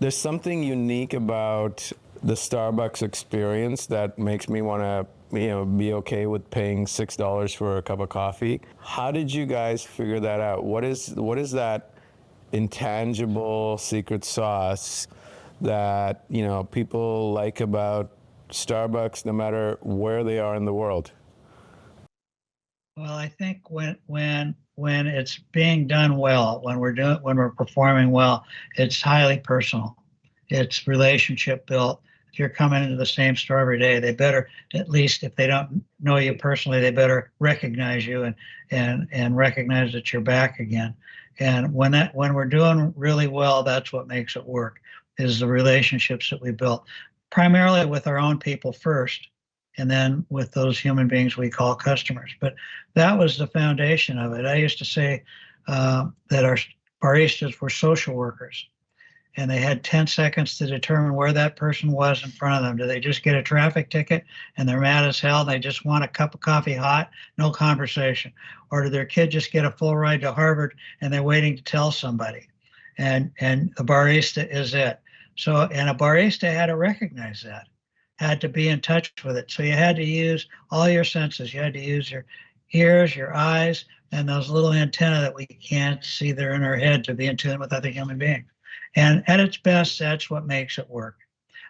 There's something unique about the Starbucks experience that makes me want to, be okay with paying $6 for a cup of coffee. How did you guys figure that out? What is that intangible secret sauce that, people like about Starbucks no matter where they are in the world? Well, I think when it's being done well, when we're performing well, it's highly personal. It's relationship built. If you're coming into the same store every day, they better, at least if they don't know you personally, they better recognize you and recognize that you're back again. And when we're doing really well, that's what makes it work, is the relationships that we built, primarily with our own people first, and then with those human beings we call customers. But that was the foundation of it. I used to say that our baristas were social workers, and they had 10 seconds to determine where that person was in front of them. Do they just get a traffic ticket and they're mad as hell and they just want a cup of coffee hot, no conversation? Or did their kid just get a full ride to Harvard and they're waiting to tell somebody? And the barista is it. So, and a barista had to recognize that, had to be in touch with it. So you had to use all your senses. You had to use your ears, your eyes, and those little antennae that we can't see. They're in our head to be in tune with other human beings. And at its best, that's what makes it work.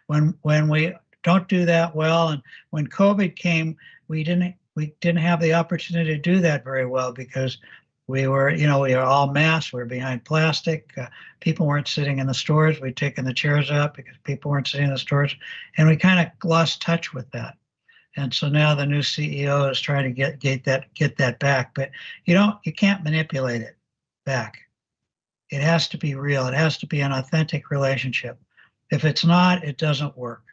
When we don't do that well, and when COVID came, we didn't have the opportunity to do that very well because we were all masked. We were behind plastic. People weren't sitting in the stores. We'd taken the chairs out because people weren't sitting in the stores, and we kind of lost touch with that. And so now the new CEO is trying to get that back, but you can't manipulate it back. It has to be real. It has to be an authentic relationship. If it's not, it doesn't work.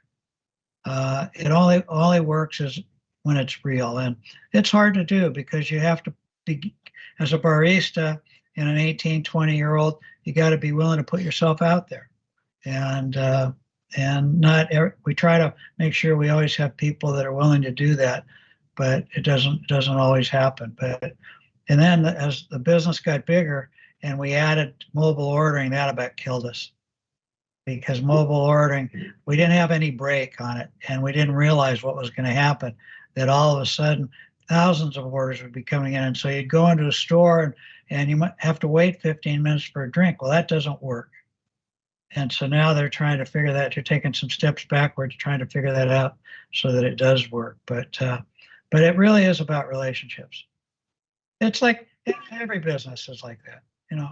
It only works is when it's real, and it's hard to do because you have to be, as a barista and an 18, 20-year-old, you got to be willing to put yourself out there, and not we try to make sure we always have people that are willing to do that, but it doesn't always happen. But and then as the business got bigger and we added mobile ordering, that about killed us because mobile ordering, we didn't have any break on it, and we didn't realize what was going to happen. That all of a sudden, thousands of orders would be coming in, and so you'd go into a store and you might have to wait 15 minutes for a drink. Well, that doesn't work. And so now they're trying to figure that. They're taking some steps backwards, trying to figure that out so that it does work. But it really is about relationships. It's like every business is like that, you know.